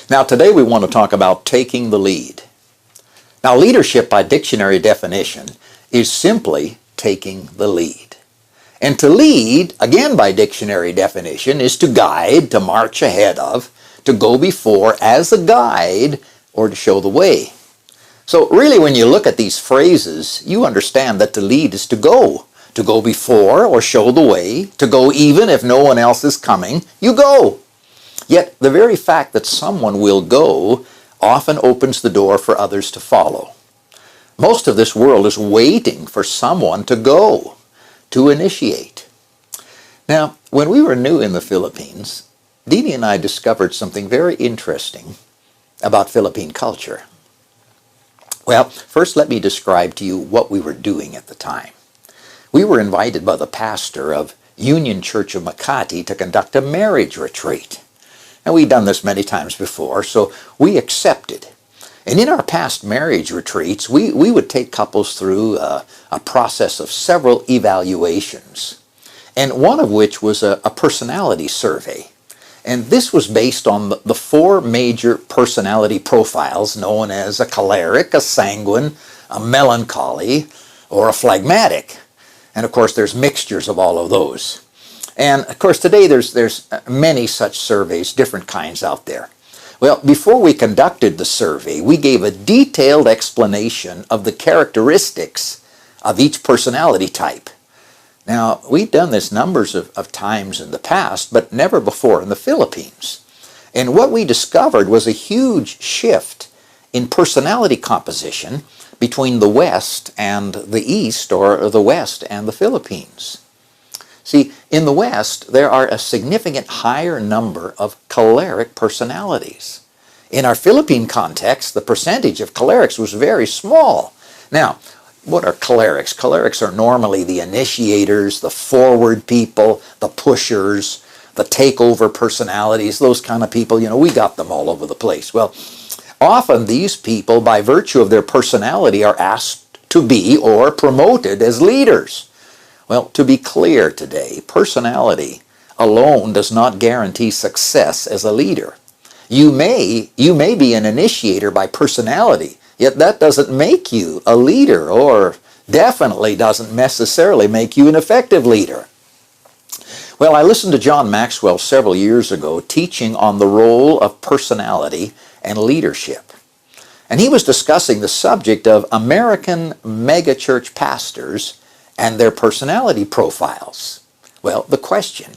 Now today we want to talk about taking the lead. Now leadership by dictionary definition is simply taking the lead. And to lead, again by dictionary definition, is to guide, to march ahead of, to go before as a guide, or to show the way. So really when you look at these phrases, you understand that to lead is to go before or show the way, to go even if no one else is coming, you go. Yet the very fact that someone will go often opens the door for others to follow. Most of this world is waiting for someone to go, to initiate. Now, when we were new in the Philippines, Dini and I discovered something very interesting about Philippine culture. Well, first let me describe to you what we were doing at the time. We were invited by the pastor of Union Church of Makati to conduct a marriage retreat. And we'd done this many times before, so we accepted. And in our past marriage retreats, we would take couples through a process of several evaluations, and one of which was a personality survey. And this was based on the four major personality profiles known as a choleric, a sanguine, a melancholy, or a phlegmatic. And of course there's mixtures of all of those. And of course today there's many such surveys, different kinds out there. Well, before we conducted the survey, we gave a detailed explanation of the characteristics of each personality type. Now, we've done this numbers of times in the past, but never before in the Philippines. And what we discovered was a huge shift in personality composition between the West and the East, or the West and the Philippines. See, in the West, there are a significant higher number of choleric personalities. In our Philippine context, the percentage of cholerics was very small. Now, what are cholerics? Cholerics are normally the initiators, the forward people, the pushers, the takeover personalities, those kind of people. You know, we got them all over the place. Well, often these people, by virtue of their personality, are asked to be or promoted as leaders. Well, to be clear today, personality alone does not guarantee success as a leader. You may be an initiator by personality, yet that doesn't make you a leader, or definitely doesn't necessarily make you an effective leader. Well, I listened to John Maxwell several years ago teaching on the role of personality and leadership. And he was discussing the subject of American megachurch pastors and their personality profiles. Well, the question,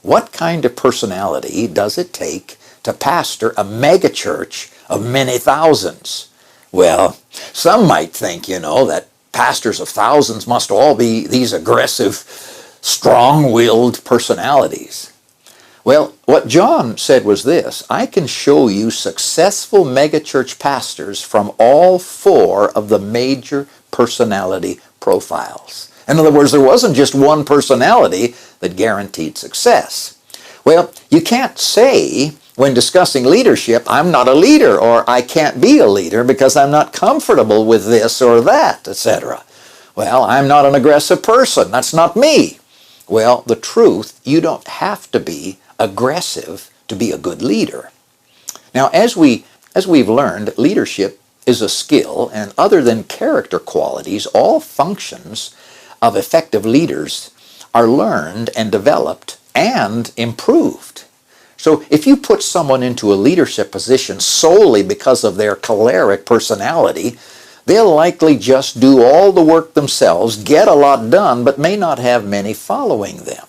what kind of personality does it take to pastor a megachurch of many thousands? Well, some might think, that pastors of thousands must all be these aggressive, strong-willed personalities. Well, what John said was this: I can show you successful megachurch pastors from all four of the major personality profiles. In other words, there wasn't just one personality that guaranteed success. Well, you can't say when discussing leadership, I'm not a leader, or I can't be a leader because I'm not comfortable with this or that, etc. Well, I'm not an aggressive person. That's not me. Well, the truth, you don't have to be aggressive to be a good leader. Now, as we've learned, leadership is a skill, and other than character qualities, all functions of effective leaders are learned and developed and improved. So if you put someone into a leadership position solely because of their choleric personality, they'll likely just do all the work themselves, get a lot done, but may not have many following them.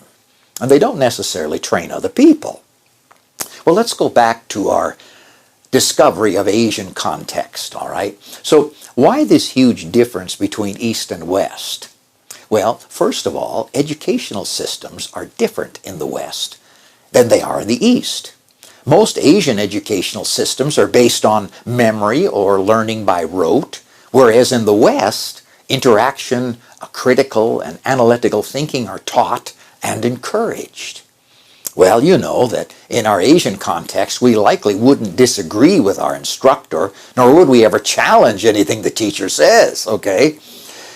And they don't necessarily train other people. Well, let's go back to our discovery of Asian context, all right? So why this huge difference between East and West? Well, first of all, educational systems are different in the West than they are in the East. Most Asian educational systems are based on memory or learning by rote, whereas in the West, interaction, critical and analytical thinking are taught and encouraged. Well, you know that in our Asian context, we likely wouldn't disagree with our instructor, nor would we ever challenge anything the teacher says, okay?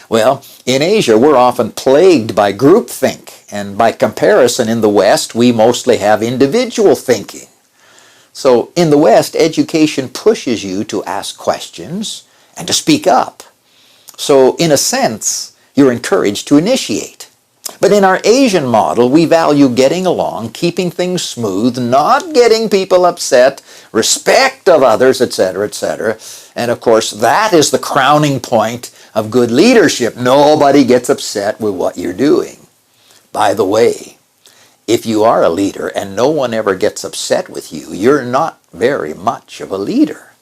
Well, in Asia, we're often plagued by groupthink, and by comparison in the West, we mostly have individual thinking. So in the West, education pushes you to ask questions and to speak up. So in a sense, you're encouraged to initiate. But in our Asian model, we value getting along, keeping things smooth, not getting people upset, respect of others, etc., etc. And of course, that is the crowning point of good leadership. Nobody gets upset with what you're doing. By the way, if you are a leader and no one ever gets upset with you, you're not very much of a leader.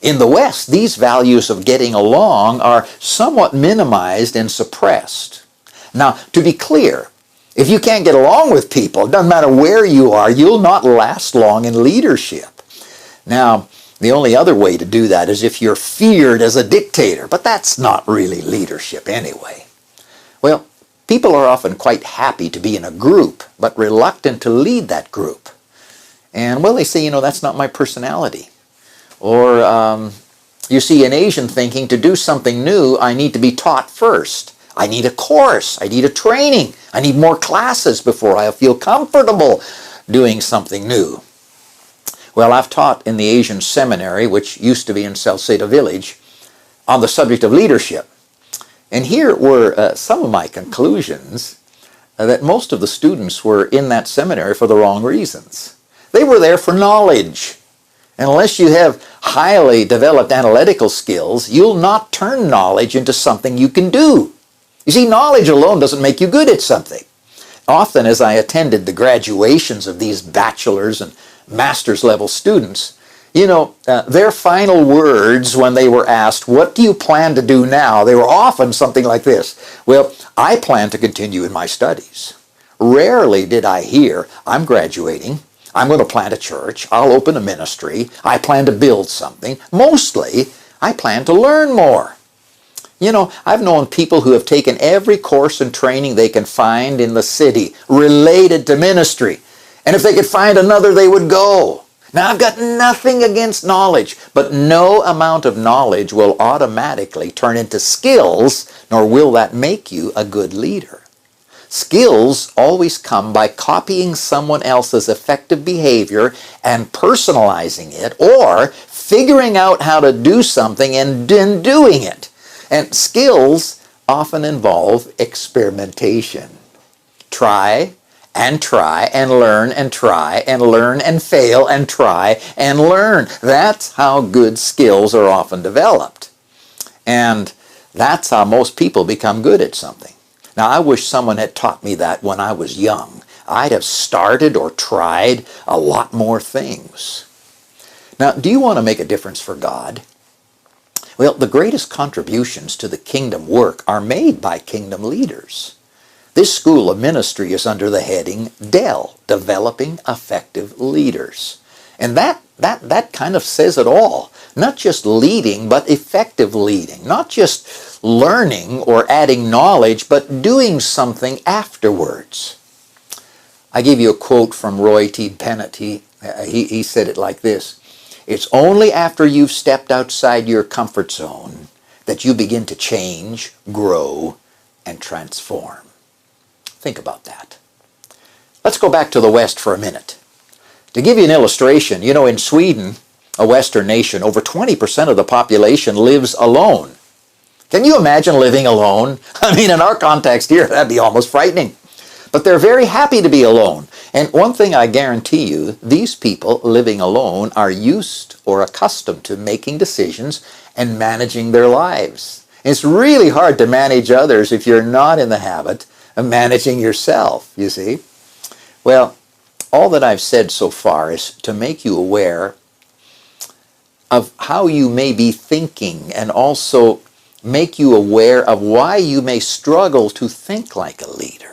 In the West, these values of getting along are somewhat minimized and suppressed. Now, to be clear, if you can't get along with people, it doesn't matter where you are, you'll not last long in leadership. Now, the only other way to do that is if you're feared as a dictator, but that's not really leadership anyway. Well, people are often quite happy to be in a group, but reluctant to lead that group. And, well, they say, that's not my personality. Or you see in Asian thinking, to do something new, I need to be taught first. I need a course. I need a training. I need more classes before I feel comfortable doing something new. Well, I've taught in the Asian seminary, which used to be in Salcedo Village, on the subject of leadership. And here were some of my conclusions that most of the students were in that seminary for the wrong reasons. They were there for knowledge. And unless you have highly developed analytical skills, you'll not turn knowledge into something you can do. You see, knowledge alone doesn't make you good at something. Often as I attended the graduations of these bachelor's and master's level students, their final words when they were asked, what do you plan to do now? They were often something like this. Well, I plan to continue in my studies. Rarely did I hear, I'm graduating, I'm going to plant a church, I'll open a ministry, I plan to build something. Mostly, I plan to learn more. I've known people who have taken every course and training they can find in the city related to ministry. And if they could find another, they would go. Now, I've got nothing against knowledge, but no amount of knowledge will automatically turn into skills, nor will that make you a good leader. Skills always come by copying someone else's effective behavior and personalizing it, or figuring out how to do something and then doing it. And skills often involve experimentation. Try and learn and try and learn and fail and try and learn. That's how good skills are often developed. And that's how most people become good at something. Now, I wish someone had taught me that when I was young. I'd have started or tried a lot more things. Now, do you want to make a difference for God? Well, the greatest contributions to the kingdom work are made by kingdom leaders. This school of ministry is under the heading DEL, Developing Effective Leaders. And that kind of says it all. Not just leading, but effective leading. Not just learning or adding knowledge, but doing something afterwards. I give you a quote from Roy T. Bennett. He said it like this. It's only after you've stepped outside your comfort zone that you begin to change, grow, and transform. Think about that. Let's go back to the West for a minute. To give you an illustration, in Sweden, a Western nation, over 20% of the population lives alone. Can you imagine living alone? In our context here, that'd be almost frightening. But they're very happy to be alone. And one thing I guarantee you, these people living alone are used or accustomed to making decisions and managing their lives. It's really hard to manage others if you're not in the habit of managing yourself, you see. Well, all that I've said so far is to make you aware of how you may be thinking and also make you aware of why you may struggle to think like a leader.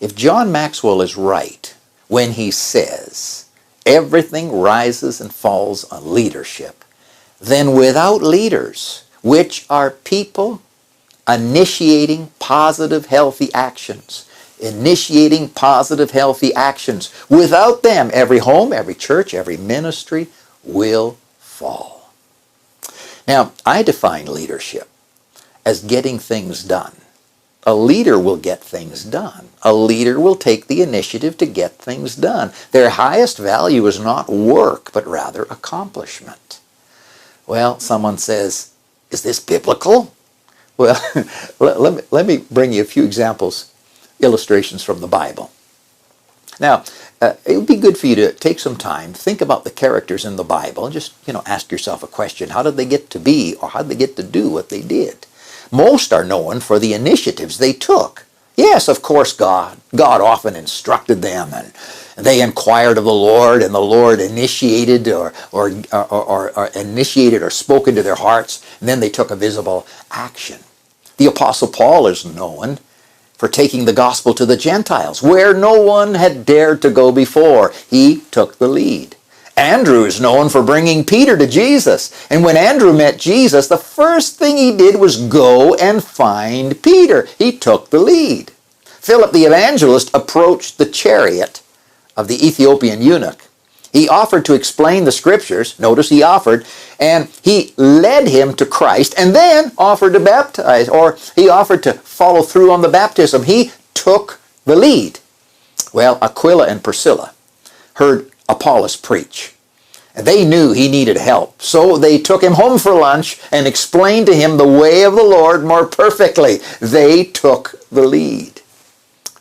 If John Maxwell is right when he says everything rises and falls on leadership, then without leaders, which are people initiating positive, healthy actions, without them, every home, every church, every ministry will fall. Now, I define leadership as getting things done. A leader will get things done. A leader will take the initiative to get things done. Their highest value is not work, but rather accomplishment. Well, someone says, is this biblical? Well, let me bring you a few examples, illustrations from the Bible. Now, it would be good for you to take some time, think about the characters in the Bible, and just, ask yourself a question. How did they get to be, or how did they get to do what they did? Most are known for the initiatives they took. Yes, of course, God often instructed them, and they inquired of the Lord, and the Lord initiated or initiated or spoke into their hearts, and then they took a visible action. The Apostle Paul is known for taking the gospel to the Gentiles, where no one had dared to go before. He took the lead. Andrew is known for bringing Peter to Jesus. And when Andrew met Jesus, the first thing he did was go and find Peter. He took the lead. Philip the evangelist approached the chariot of the Ethiopian eunuch. He offered to explain the scriptures. Notice he offered. And he led him to Christ and then offered to baptize, or he offered to follow through on the baptism. He took the lead. Well, Aquila and Priscilla heard Apollos preach. And they knew he needed help. So they took him home for lunch and explained to him the way of the Lord more perfectly. They took the lead.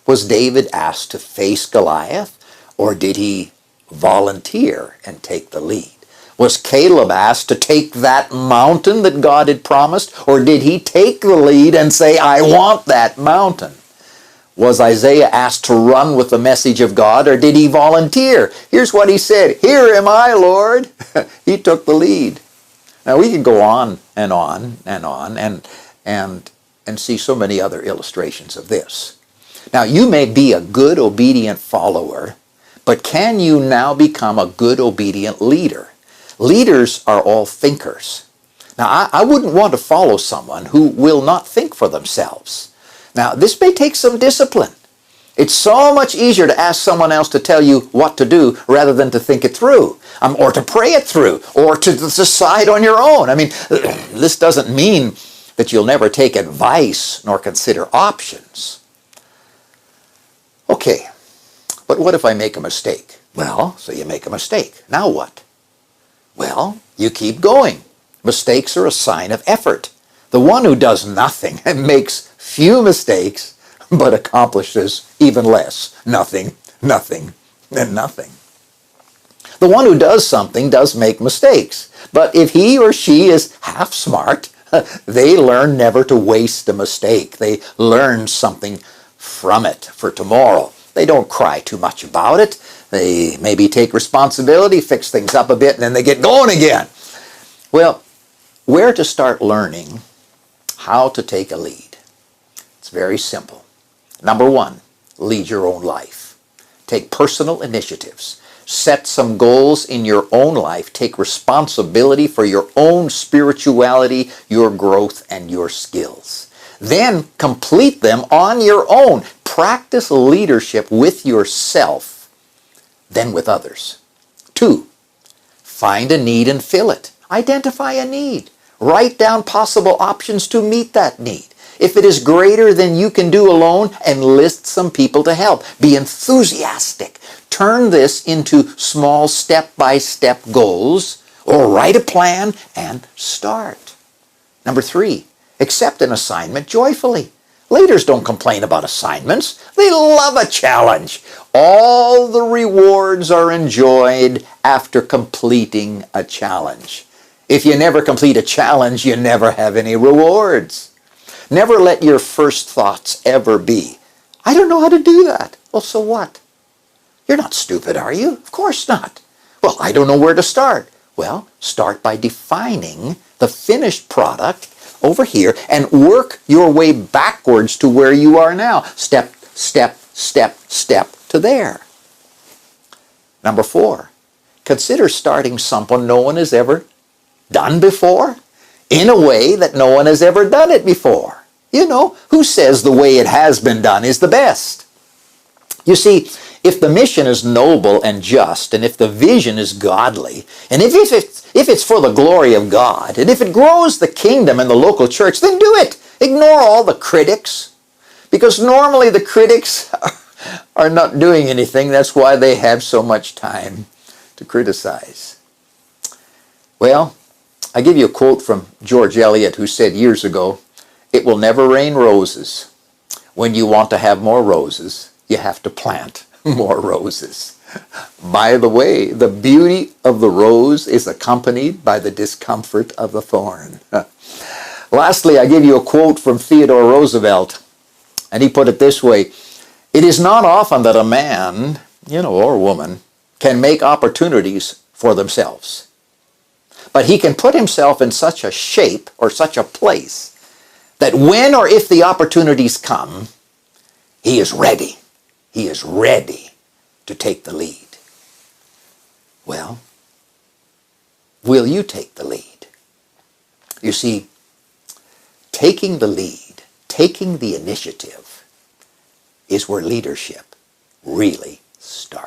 Was David asked to face Goliath, or did he volunteer and take the lead? Was Caleb asked to take that mountain that God had promised, or did he take the lead and say, I want that mountain? Was Isaiah asked to run with the message of God, or did he volunteer? Here's what he said, here am I, Lord. He took the lead. Now we could go on and on and on and see so many other illustrations of this. Now you may be a good, obedient follower, but can you now become a good, obedient leader? Leaders are all thinkers. Now I wouldn't want to follow someone who will not think for themselves. Now, this may take some discipline. It's so much easier to ask someone else to tell you what to do rather than to think it through, or to pray it through, or to decide on your own. I mean, this doesn't mean that you'll never take advice nor consider options. Okay, but what if I make a mistake? Well, so you make a mistake. Now what? Well, you keep going. Mistakes are a sign of effort. The one who does nothing and makes few mistakes, but accomplishes even less. Nothing, nothing, and nothing. The one who does something does make mistakes, but if he or she is half smart, they learn never to waste a mistake. They learn something from it for tomorrow. They don't cry too much about it. They maybe take responsibility, fix things up a bit, and then they get going again. Well, where to start learning how to take a lead? It's very simple. Number one, lead your own life. Take personal initiatives. Set some goals in your own life. Take responsibility for your own spirituality, your growth, and your skills. Then complete them on your own. Practice leadership with yourself, then with others. 2, find a need and fill it. Identify a need. Write down possible options to meet that need. If it is greater than you can do alone, enlist some people to help. Be enthusiastic. Turn this into small step-by-step goals, or write a plan and start. Number 3, accept an assignment joyfully. Leaders don't complain about assignments. They love a challenge. All the rewards are enjoyed after completing a challenge. If you never complete a challenge, you never have any rewards. Never let your first thoughts ever be, I don't know how to do that. Well, so what? You're not stupid, are you? Of course not. Well, I don't know where to start. Well, start by defining the finished product over here and work your way backwards to where you are now. Step, step, step, step to there. Number 4, consider starting something no one has ever done before in a way that no one has ever done it before. You know, who says the way it has been done is the best? You see, if the mission is noble and just, and if the vision is godly, and if it's for the glory of God, and if it grows the kingdom and the local church, then do it. Ignore all the critics. Because normally the critics are not doing anything. That's why they have so much time to criticize. Well, I give you a quote from George Eliot, who said years ago, "It will never rain roses. When you want to have more roses, you have to plant more roses." By the way, the beauty of the rose is accompanied by the discomfort of the thorn. Lastly, I give you a quote from Theodore Roosevelt, and he put it this way: "It is not often that a man, or woman, can make opportunities for themselves. But he can put himself in such a shape or such a place that when or if the opportunities come, he is ready. He is ready to take the lead." Well, will you take the lead? You see, taking the lead, taking the initiative, is where leadership really starts.